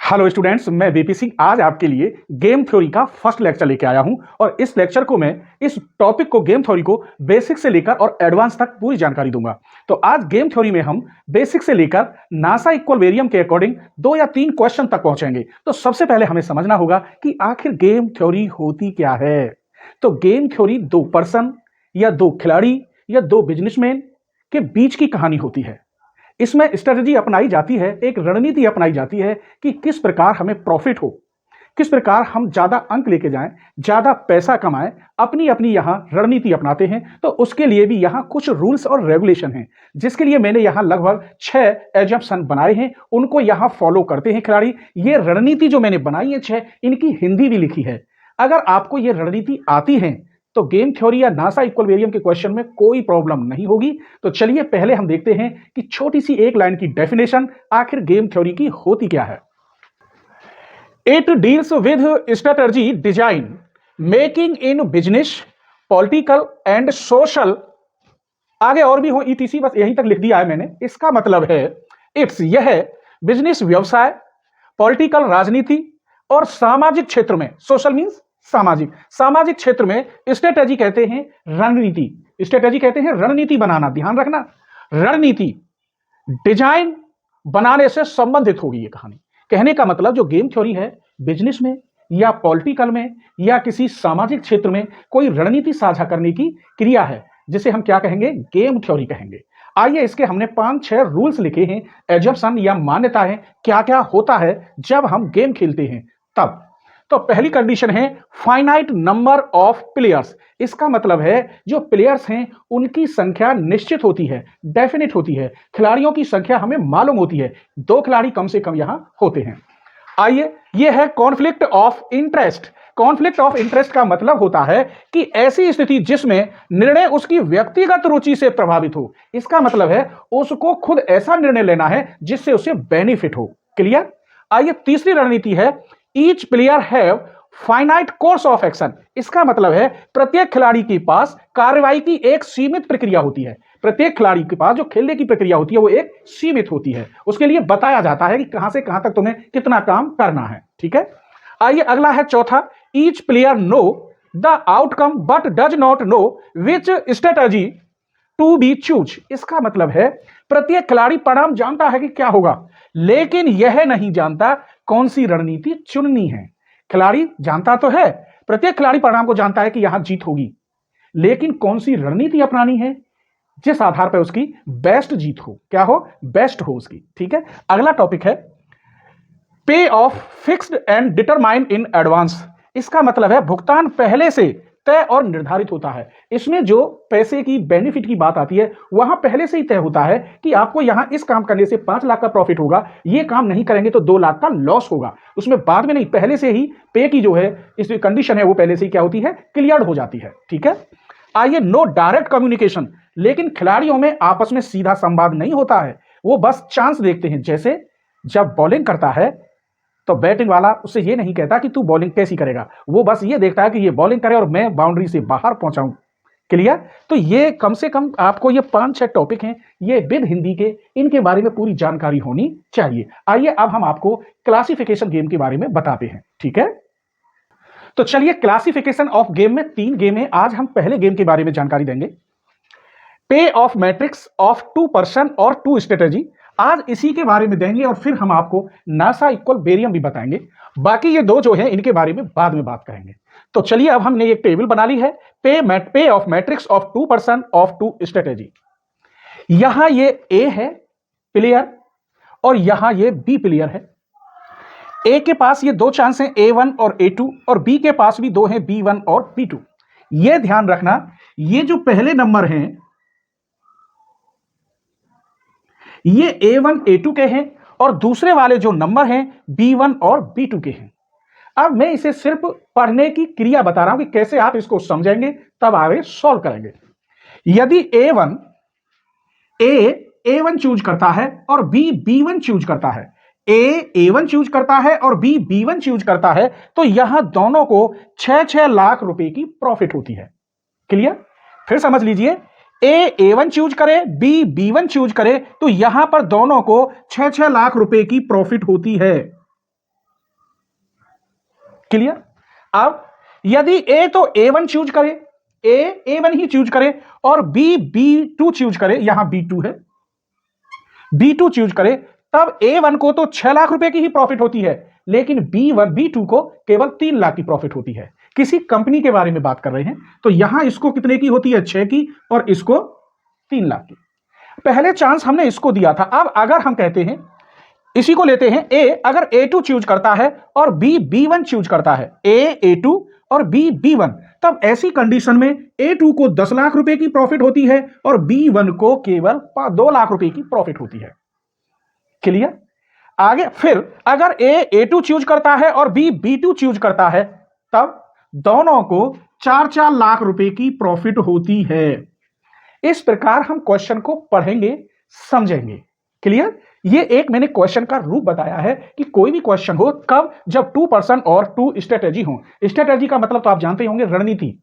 Hello students, मैं BP Singh आज आपके लिए गेम थ्योरी का फर्स्ट लेक्चर लेके आया हूं और इस लेक्चर को मैं इस टॉपिक को गेम थ्योरी को बेसिक से लेकर और एडवांस तक पूरी जानकारी दूंगा। तो आज गेम थ्योरी में हम बेसिक से लेकर नासा इक्विलिब्रियम के अकॉर्डिंग 2 या 3 क्वेश्चन तक पहुंचेंगे। तो सबसे पहले हमें समझना होगा कि आखिर गेम थ्योरी होती क्या है। तो गेम थ्योरी 2 पर्सन या 2 खिलाड़ी या 2 बिजनेसमैन के बीच की कहानी होती है। इसमें स्ट्रेटजी अपनाई जाती है, एक रणनीति अपनाई जाती है कि किस प्रकार हमें प्रॉफिट हो, किस प्रकार हम ज्यादा अंक लेके जाएं, ज्यादा पैसा कमाएं। अपनी अपनी यहां रणनीति अपनाते हैं। तो उसके लिए भी यहां कुछ रूल्स और रेगुलेशन हैं, जिसके लिए मैंने यहां लगभग 6 एजम्पशन बनाए हैं, उनको यहां फॉलो करते हैं खिलाड़ी। ये रणनीति जो मैंने बनाई है 6, इनकी हिंदी भी लिखी है। अगर आपको ये रणनीति आती है तो गेम थ्योरी या नासा इक्विलिब्रियम के क्वेश्चन में कोई प्रॉब्लम नहीं होगी। तो चलिए पहले हम देखते हैं कि छोटी सी एक लाइन की डेफिनेशन आखिर गेम थ्योरी की होती क्या है। It deals with strategy design making in business political and social. आगे और भी हो ईटीसी, बस यहीं तक लिख दिया है मैंने। इसका मतलब है इट्स, यह बिजनेस व्यवसाय, पॉलिटिकल राजनीति और सामाजिक क्षेत्र में, सोशल मीन्स सामाजिक, सामाजिक क्षेत्र में स्ट्रेटेजी कहते हैं रणनीति। स्ट्रेटेजी कहते हैं रणनीति बनाना, ध्यान रखना। रणनीति डिजाइन बनाने से संबंधित होगी ये कहानी। कहने का मतलब जो गेम थ्योरी है, बिजनेस में या पॉलिटिकल में या किसी सामाजिक क्षेत्र में कोई रणनीति साझा करने की क्रिया है, जिसे हम क्या कहेंगे, गेम थ्योरी कहेंगे। आइए इसके हमने 5-6 रूल्स लिखे हैं, एजम्पशन या मान्यताएं, क्या क्या होता है जब हम गेम खेलते हैं तब। तो पहली कंडीशन है फाइनाइट नंबर ऑफ प्लेयर्स। इसका मतलब है जो प्लेयर्स हैं उनकी संख्या निश्चित होती है, डेफिनेट होती है। खिलाड़ियों की संख्या हमें मालूम होती है, 2 खिलाड़ी कम से कम यहां होते हैं। आइए, यह है conflict of interest. Conflict of interest का मतलब होता है कि ऐसी स्थिति जिसमें निर्णय उसकी व्यक्तिगत रुचि से प्रभावित हो। इसका मतलब है उसको खुद ऐसा निर्णय लेना है जिससे उसे बेनिफिट हो। क्लियर। आइए, तीसरी रणनीति है each player have finite course of action. इसका मतलब है प्रत्येक खिलाड़ी के पास कार्रवाई की एक सीमित प्रक्रिया होती है। प्रत्येक खिलाड़ी के पास जो खेलने की प्रक्रिया होती है वो एक सीमित होती है। उसके लिए बताया जाता है कि कहां से कहां तक तुम्हें कितना काम करना है। ठीक है। आइए अगला है चौथा, each player know the outcome but does not know which strategy to be choose. इसका मतलब है प्रत्येक खिलाड़ी परिणाम जानता है कि क्या होगा, लेकिन यह नहीं जानता कौन सी रणनीति चुननी है। खिलाड़ी जानता तो है, प्रत्येक खिलाड़ी परिणाम को जानता है कि यहां जीत होगी, लेकिन कौन सी रणनीति अपनानी है जिस आधार पर उसकी बेस्ट जीत हो, क्या हो, बेस्ट हो उसकी। ठीक है। अगला टॉपिक है पे of fixed and determined in advance. इसका मतलब है भुगतान पहले से तय और निर्धारित होता है। इसमें जो पैसे की बेनिफिट की बात आती है वहां पहले से ही तय होता है कि आपको यहां इस काम करने से 5 लाख का प्रॉफिट होगा, ये काम नहीं करेंगे तो 2 लाख का लॉस होगा। उसमें बाद में नहीं, पहले से ही पे की जो है इस कंडीशन है वो पहले से ही क्या होती है, क्लियर हो जाती है। ठीक है। आइए, नो डायरेक्ट कम्युनिकेशन। लेकिन खिलाड़ियों में आपस में सीधा संवाद नहीं होता है, वो बस चांस देखते हैं। जैसे जब बॉलिंग करता है तो बैटिंग वाला उससे ये नहीं कहता कि तू बॉलिंग कैसी करेगा, वो बस ये देखता है कि ये बॉलिंग करे और मैं बाउंड्री से बाहर पहुंचाऊं। क्लियर। तो ये कम से कम आपको ये 5-6 टॉपिक हैं, ये विद हिंदी के, इनके बारे में पूरी जानकारी होनी चाहिए। आइए अब हम आपको क्लासिफिकेशन गेम के बारे में बताते हैं। ठीक है। तो चलिए, क्लासिफिकेशन ऑफ गेम में 3 गेम है। आज हम पहले गेम के बारे में जानकारी देंगे, पे ऑफ मैट्रिक्स ऑफ 2 पर्सन और 2 स्ट्रेटेजी। आज इसी के बारे में देंगे और फिर हम आपको नासा इक्विलिब्रियम भी बताएंगे। बाकी ये 2 जो है इनके बारे में बाद में बात करेंगे। तो चलिए, अब हमने एक टेबल बना ली है, पे of matrix of 2 person of 2 strategy. यहां ये ए है प्लेयर और यहां ये बी प्लेयर है। ए के पास ये 2 चांस हैं, A1 और A2, और बी के पास भी 2 हैं, B1 और B2। ये ध्यान रखना, ये जो पहले नंबर हैं ये A1 A2 के हैं और दूसरे वाले जो नंबर हैं B1 और B2 के हैं। अब मैं इसे सिर्फ पढ़ने की क्रिया बता रहा हूं कि कैसे आप इसको समझेंगे, तब आगे सॉल्व करेंगे। यदि A1 चूज करता है और B B1 चूज करता है, A1 चूज करता है और B B1 चूज करता है, तो यहां दोनों को 6-6 लाख रुपए की प्रॉफिट होती है। क्लियर। फिर समझ लीजिए, A1 चूज करे, B B1 चूज करे, तो यहां पर दोनों को 6-6 लाख रुपए की प्रॉफिट होती है। क्लियर? अब यदि ए तो A1 चूज करे, A1 ही चूज करे और B2 चूज करे, यहां B2 है, B2 चूज करे, तब A1 को तो 6 लाख रुपए की ही प्रॉफिट होती है, लेकिन B2 को केवल 3 लाख की प्रॉफिट होती है। किसी कंपनी के बारे में बात कर रहे हैं, तो यहां इसको कितने की होती है? 6 की, और इसको 3 लाख की। पहले चांस हमने इसको दिया था। अब अगर हम कहते हैं, इसी को लेते हैं, ए अगर A2 चूज करता है और B1 चूज करता है, A2 और B1, तब ऐसी कंडीशन में A2 को 10 लाख रुपए की प्रॉफिट होती है और B1 को केवल 2 लाख रुपए की प्रॉफिट होती है। क्लियर? आगे फिर अगर A2 चूज करता है और B2 चूज करता है, तब दोनों को 4-4 लाख रुपए की प्रॉफिट होती है। इस प्रकार हम क्वेश्चन को पढ़ेंगे, समझेंगे। क्लियर? ये एक मैंने क्वेश्चन का रूप बताया है कि कोई भी क्वेश्चन हो, कब? जब 2 पर्सन और 2 स्ट्रेटेजी हो। स्ट्रेटेजी का मतलब तो आप जानते होंगे, रणनीति।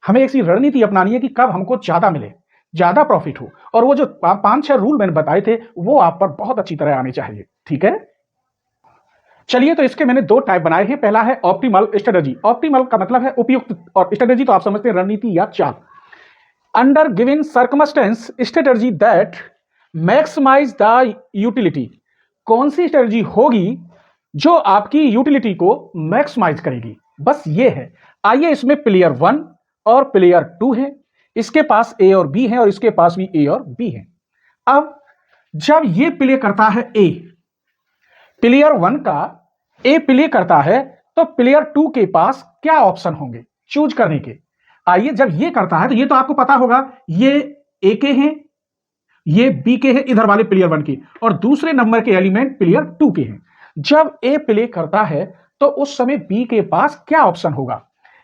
हमें ऐसी रणनीति अपनानी है कि कब हमको ज्यादा मिले, ज्यादा प्रॉफिट हो, और वो जो 5-6 रूल मैंने बताए थे वो आप पर बहुत अच्छी तरह आने चाहिए। ठीक है, चलिए, तो इसके मैंने 2 टाइप बनाए हैं। पहला है ऑप्टिमल स्ट्रेटेजी। ऑप्टिमल का मतलब है उपयुक्त, और स्ट्रेटेजी तो आप समझते हैं रणनीति या चाल। Under given circumstances strategy that maximize the utility. कौन सी स्ट्रेटेजी होगी जो आपकी यूटिलिटी को मैक्सिमाइज करेगी? बस ये है। आइए, इसमें प्लेयर 1 और प्लेयर 2 है, इसके पास A और B है और इसके पास भी A और B है। अब जब ये प्ले करता है A, प्लेयर 1 का A प्ले करता है, तो प्लेयर 2 के पास क्या ऑप्शन होंगे चूज करने के? आइए, जब ये करता है तो ये तो आपको पता होगा, ये A के हैं, ये B के हैं, इधर वाले प्लेयर 1 के, और दूसरे नंबर के एलिमेंट प्लेयर 2 के हैं। जब A प्ले करता है तो उस समय B के पास क्या ऑप्शन होगा?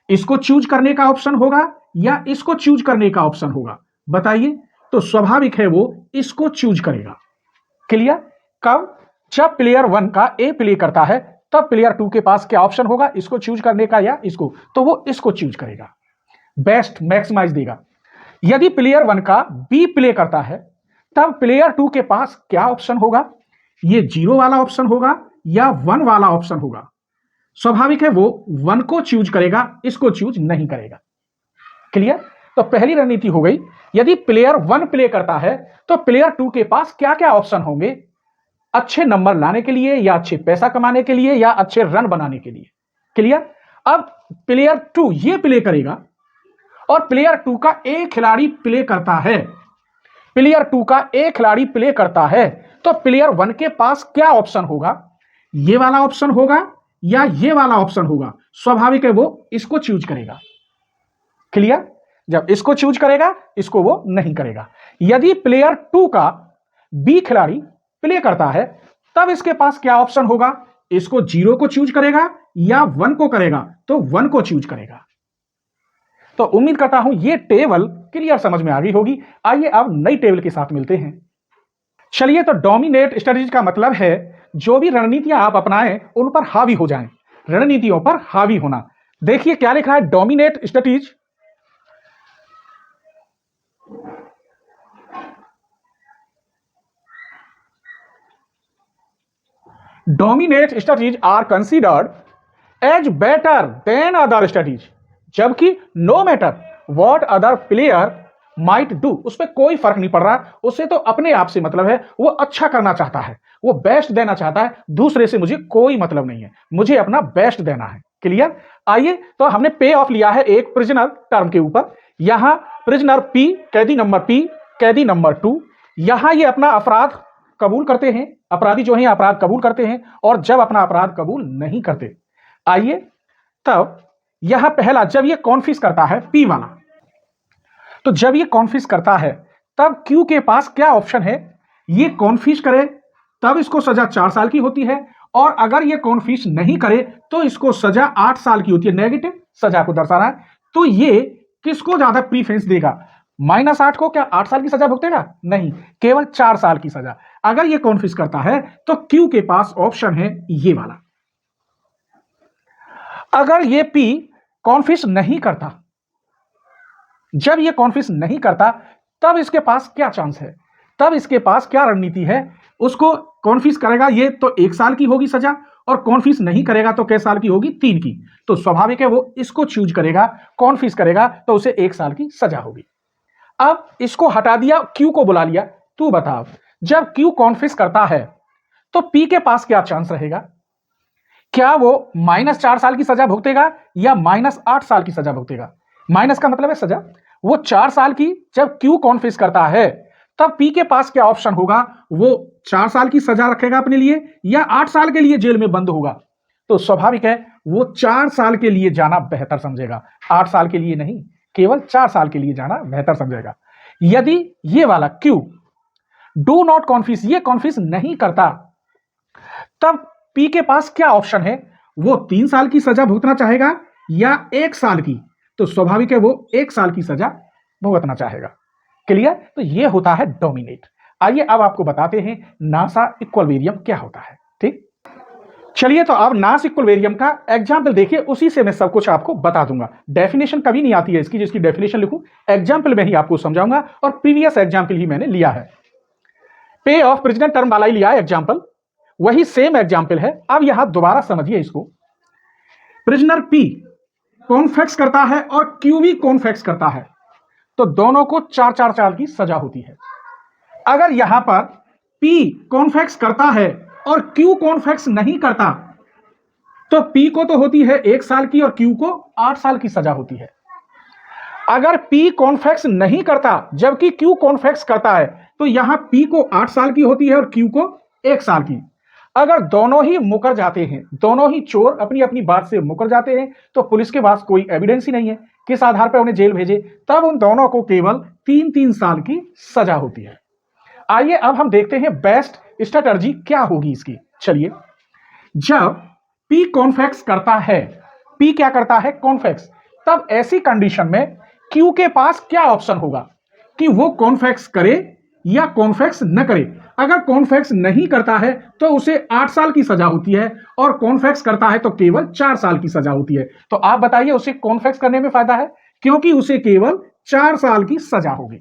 इसको चूज करने का ऑप्शन होगा या इसको चूज करने का ऑप्शन होगा? बताइए। तो स्वाभाविक है वो इसको चूज करेगा। क्लियर? कब? जब प्लेयर 1 का A प्ले करता है, तब प्लेयर 2 के पास क्या ऑप्शन होगा? इसको चूज करने का या इसको? तो वो इसको चूज करेगा, बेस्ट मैक्सिमाइज देगा। यदि प्लेयर 1 का B प्ले करता है, तब प्लेयर 2 के पास क्या ऑप्शन होगा? ये 0 वाला ऑप्शन होगा या 1 वाला ऑप्शन होगा? स्वाभाविक है वो 1 को चूज करेगा, इसको चूज नहीं करेगा। क्लियर? तो पहली रणनीति हो गई। यदि प्लेयर 1 प्ले करता है, तो प्लेयर 2 के पास क्या क्या ऑप्शन होंगे? अच्छे नंबर लाने के लिए, या अच्छे पैसा कमाने के लिए, या अच्छे रन बनाने के लिए। क्लियर? अब प्लेयर 2 ये प्ले करेगा और प्लेयर 2 का एक खिलाड़ी प्ले करता है, प्लेयर 2 का एक खिलाड़ी प्ले करता है, तो प्लेयर 1 के पास क्या ऑप्शन होगा? ये वाला ऑप्शन होगा या ये वाला ऑप्शन होगा? स्वाभाविक है वो इसको चूज करेगा। क्लियर? जब इसको चूज करेगा, इसको वो नहीं करेगा। यदि प्लेयर 2 का B खिलाड़ी प्ले करता है, तब इसके पास क्या ऑप्शन होगा? इसको 0 को चूज करेगा या 1 को करेगा? तो 1 को चूज करेगा। तो उम्मीद करता हूं ये टेबल क्लियर समझ में आ गई होगी। आइए अब नई टेबल के साथ मिलते हैं। चलिए, तो डोमिनेट स्ट्रेटेजी का मतलब है जो भी रणनीतियां आप अपनाएं उन पर हावी हो जाएं, रणनीतियों पर हावी होना। देखिए क्या लिखा है, dominate strategy. Dominate strategies are considered as better than other strategies, जबकि no matter what other player might do, उस पर कोई फर्क नहीं पड़ रहा, उससे तो अपने आप से मतलब है, वो अच्छा करना चाहता है, वो बेस्ट देना चाहता है, दूसरे से मुझे कोई मतलब नहीं है, मुझे अपना बेस्ट देना है। क्लियर? आइए, तो हमने पे ऑफ लिया है एक प्रिजनर टर्म के ऊपर। यहां प्रिजनर P, कैदी नंबर P, कैदी नंबर 2, यहां ये अपना अपराध कबूल करते हैं, अपराधी जो है अपराध कबूल करते हैं, और जब अपना अपराध कबूल नहीं करते, आइए तब यहां पहला, जब ये कॉन्फिस करता है P वाला, तो जब ये कॉन्फिस करता है तब Q के पास क्या ऑप्शन है? ये कॉन्फिस करे तब इसको सजा 4 साल की होती है, और अगर ये कॉन्फिस नहीं करे तो इसको सजा 8 साल की होती है। नेगेटिव सजा को दर्शा रहा है, तो ये किसको ज्यादा प्रीफरेंस देगा? -8 को क्या 8 साल की सजा भुगतेगा? नहीं, केवल 4 साल की सजा। अगर ये कॉन्फिस करता है तो Q के पास ऑप्शन है ये वाला। अगर ये P कॉन्फिस नहीं करता, जब ये कॉन्फिस नहीं करता, तब इसके पास क्या चांस है? तब इसके पास क्या रणनीति है? उसको कॉन्फिस करेगा ये तो 1 साल की होगी सजा, और कॉन्फिस नहीं करेगा तो कै साल की होगी? 3 की। तो स्वाभाविक है वो इसको चूज करेगा, कॉन्फिस करेगा तो उसे 1 साल की सजा होगी। अब इसको हटा दिया, क्यू को बुला लिया। तू बता, जब क्यू कॉन्फिस करता है तो पी के पास क्या चांस रहेगा? क्या वो -4 साल की सजा भुगतेगा या -8 साल की सजा भुगतेगा? माइनस का मतलब है सजा। वो 4 साल की जब क्यू कॉन्फिस करता है तब पी के पास क्या ऑप्शन होगा? वो 4 साल की सजा रखेगा अपने लिए या 8 साल के लिए जेल में बंद होगा? तो स्वाभाविक है वो 4 साल के लिए जाना बेहतर समझेगा, 8 साल के लिए नहीं, केवल 4 साल के लिए जाना बेहतर समझेगा। यदि ये वाला क्यू डू नॉट कॉन्फिस, ये कॉन्फिस नहीं करता, तब पी के पास क्या ऑप्शन है? वो 3 साल की सजा भुगतना चाहेगा या 1 साल की? तो स्वाभाविक है वो 1 साल की सजा भुगतना चाहेगा। क्लियर? तो ये होता है डोमिनेट। आइए अब आपको बताते हैं नासा इक्विलिब्रियम क्या होता है। ठीक, चलिए तो अब नास इक्विलिब्रियम का एग्जाम्पल देखिए, उसी से मैं सब कुछ आपको बता दूंगा। डेफिनेशन कभी नहीं आती है इसकी, जिसकी डेफिनेशन लिखूं, एग्जाम्पल में ही आपको समझाऊंगा, और प्रीवियस एग्जाम्पल ही मैंने लिया है। पे ऑफ प्रिजनर टर्म वाला ही लिया है एग्जाम्पल, वही सेम एग्जाम्पल है। अब यहां दोबारा समझिए इसको। प्रिजनर पी कॉन्फेक्स करता है और क्यू भी कॉन्फेक्स करता है, तो दोनों को 4-4 साल की सजा होती है। अगर यहां पर P कॉन्फेक्स करता है और Q कॉन्फेक्स नहीं करता, तो P को तो होती है 1 साल की और Q को 8 साल की सजा होती है। अगर P कॉन्फेक्स नहीं करता जबकि Q कॉन्फेक्स करता है, तो यहां P को 8 साल की होती है और Q को 1 साल की। अगर दोनों ही मुकर जाते हैं, दोनों ही चोर अपनी अपनी बात से मुकर जाते हैं, तो पुलिस के पास कोई एविडेंस ही नहीं है किस आधार पर उन्हें जेल भेजे, तब उन दोनों को केवल 3-3 साल की सजा होती है। आइए अब हम देखते हैं बेस्ट स्ट्रेटजी क्या होगी इसकी। चलिए, जब P कॉन्फेक्स करता है, P क्या करता है? कॉन्फेक्स, तब ऐसी कंडीशन में Q के पास क्या ऑप्शन होगा कि वो कॉन्फेक्स करे या कॉन्फेक्स न करे। अगर कॉन्फेक्स नहीं करता है तो उसे 8 साल की सजा होती है, और कॉन्फेक्स करता है तो केवल 4 साल की सजा होती है। तो आप बताइए उसे कॉन्फेक्स करने में फायदा है, क्योंकि उसे केवल 4 साल की सजा होगी।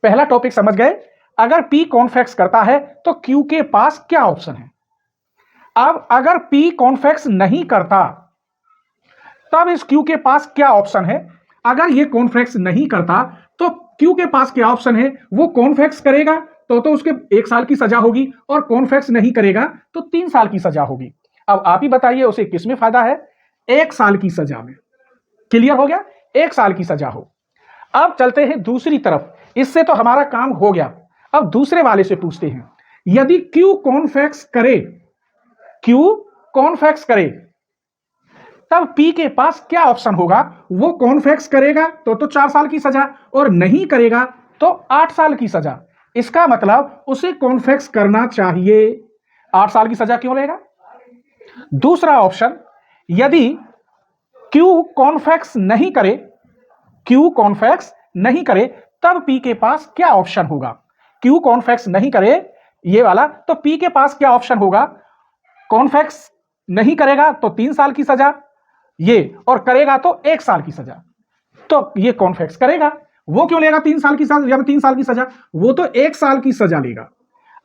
पहला टॉपिक समझ गए। अगर P कॉन्फेक्स करता है तो Q के पास क्या ऑप्शन है? अब अगर P कॉन्फेक्स नहीं करता, तब इस Q के पास क्या ऑप्शन है? अगर ये कॉन्फेक्स नहीं करता तो Q के पास क्या ऑप्शन है? वो कॉन्फेक्स करेगा तो उसके 1 साल की सजा होगी, और कॉन्फेक्स नहीं करेगा तो 3 साल की सजा होगी। अब आप ही बताइए उसे किस में फायदा है? 1 साल की सजा में। क्लियर हो गया? 1 साल की सजा हो। अब चलते हैं दूसरी तरफ, इससे तो हमारा काम हो गया। अब दूसरे वाले से पूछते हैं, यदि Q कॉन्फेक्स करे, Q कॉन्फेक्स करे, तब P के पास क्या ऑप्शन होगा? वो कॉन्फेक्स करेगा तो 4 साल की सजा, और नहीं करेगा तो 8 साल की सजा। इसका मतलब उसे कॉन्फेक्स करना चाहिए। 8 साल की सजा क्यों लेगा? दूसरा ऑप्शन, यदि Q कॉन्फेक्स नहीं करे, Q कॉन्फेक्स नहीं करे, तब P के पास क्या ऑप्शन होगा? Q कॉन्फेक्स नहीं करे ये वाला, तो P के पास क्या ऑप्शन होगा? कॉन्फेक्स नहीं करेगा तो 3 साल की सजा ये, और करेगा तो 1 साल की सजा। तो ये कॉन्फेक्स करेगा, वो क्यों लेगा 3 साल की सजा या 3 साल की सजा? वो तो 1 साल की सजा लेगा।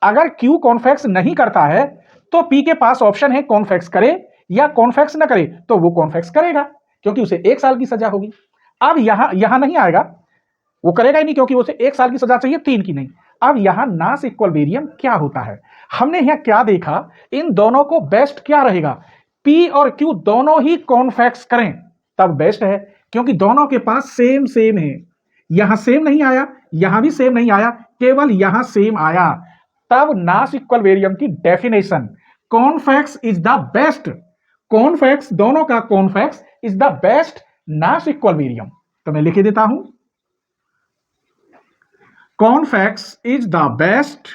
अगर Q कॉन्फेक्स नहीं करता है तो P के पास ऑप्शन है कॉन्फेक्स करे या कॉन्फेक्स ना करे, तो वो कॉन्फेक्स करेगा क्योंकि उसे 1 साल की सजा होगी। अब यहां नहीं आएगा, वो करेगा ही नहीं क्योंकि उसे 1 साल की सजा चाहिए, 3 की नहीं। अब यहां नास इक्विलिब्रियम क्या होता है? हमने यहां क्या देखा, इन दोनों को बेस्ट क्या रहेगा? P और Q दोनों ही कॉन्फेक्स करें तब बेस्ट है, क्योंकि दोनों के पास सेम सेम है। यहां सेम नहीं आया, यहां भी सेम नहीं आया, केवल यहां सेम आया। तब नास इक्विलिब्रियम की डेफिनेशन, कॉन्फेक्स इज द बेस्ट, कॉन्फेक्स, दोनों का कॉन्फेक्स इज द बेस्ट नास इक्विलिब्रियम। तो मैं लिख देता हूं, convex is the best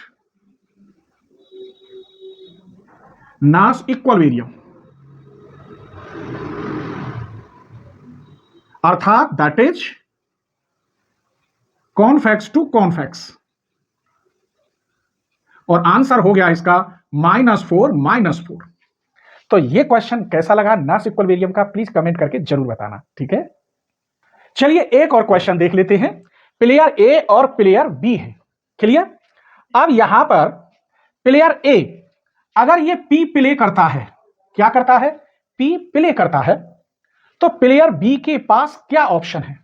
Nash equilibrium, अर्थात दैट इज कॉन्फेक्स टू कॉन्फेक्स। और आंसर हो गया इसका -4। तो ये क्वेश्चन कैसा लगा नाश इक्विलिब्रियम का, प्लीज कमेंट करके जरूर बताना। ठीक है, चलिए एक और क्वेश्चन देख लेते हैं। प्लेयर ए और प्लेयर बी है। क्लियर? अब यहां पर प्लेयर ए अगर ये पी प्ले करता है, क्या करता है, पी प्ले करता है, तो प्लेयर बी के पास क्या ऑप्शन है?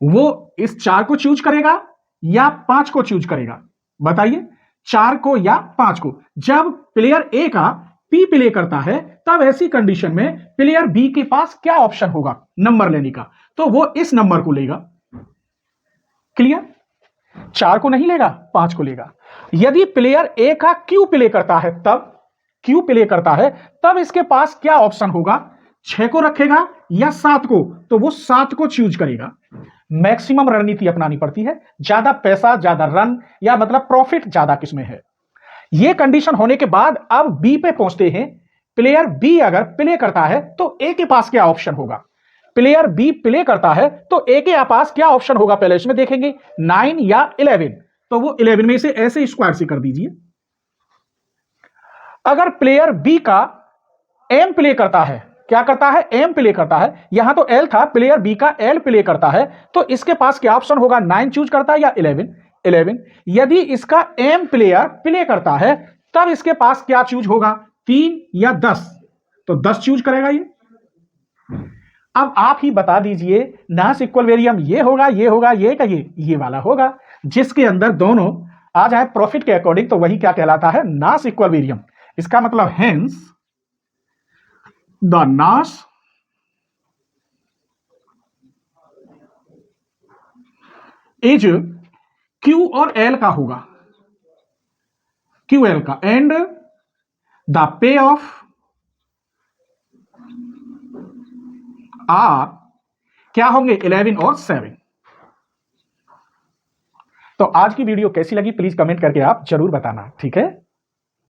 वो इस 4 को चूज करेगा या 5 को चूज करेगा? बताइए, 4 को या 5 को? जब प्लेयर ए का पी प्ले करता है तब ऐसी कंडीशन में प्लेयर बी के पास क्या ऑप्शन होगा नंबर लेने का? तो वो इस नंबर को लेगा। क्लियर? 4 को नहीं लेगा, 5 को लेगा। यदि प्लेयर ए का क्यू प्ले करता है, तब क्यू प्ले करता है तब इसके पास क्या ऑप्शन होगा? 6 को रखेगा या 7 को? तो वो 7 को चूज करेगा। मैक्सिमम रणनीति अपनानी पड़ती है, ज्यादा पैसा ज्यादा रन, या मतलब प्रॉफिट ज्यादा किसमें है। यह कंडीशन होने के बाद अब बी पे पहुंचते हैं। प्लेयर बी अगर प्ले करता है तो ए के पास क्या ऑप्शन होगा? प्लेयर बी प्ले करता है तो ए के पास क्या ऑप्शन होगा? पहले इसमें देखेंगे 9 या 11, तो वो 11 में से ऐसे स्क्वायर से कर दीजिए। अगर प्लेयर बी का एम प्ले करता है, क्या करता है? एम प्ले करता है। यहां तो एल था, प्लेयर बी का एल प्ले करता है, तो इसके पास क्या ऑप्शन होगा? 9 चूज करता है या 11? 11। यदि इसका एम प्लेयर प्ले करता है तब इसके पास क्या चूज होगा? 3 या 10? तो 10 चूज करेगा ये। अब आप ही बता दीजिए, नाश इक्विलिब्रियम ये होगा, ये होगा, ये का ये वाला होगा, जिसके अंदर दोनों आ जाए प्रॉफिट के अकॉर्डिंग, तो वही क्या कहलाता है? नाश इक्विलिब्रियम। इसका मतलब hence the Nash is Q और एल का होगा, क्यू एल का, and the payoff are क्या होंगे? 11 और 7। तो आज की वीडियो कैसी लगी प्लीज कमेंट करके आप जरूर बताना, ठीक है?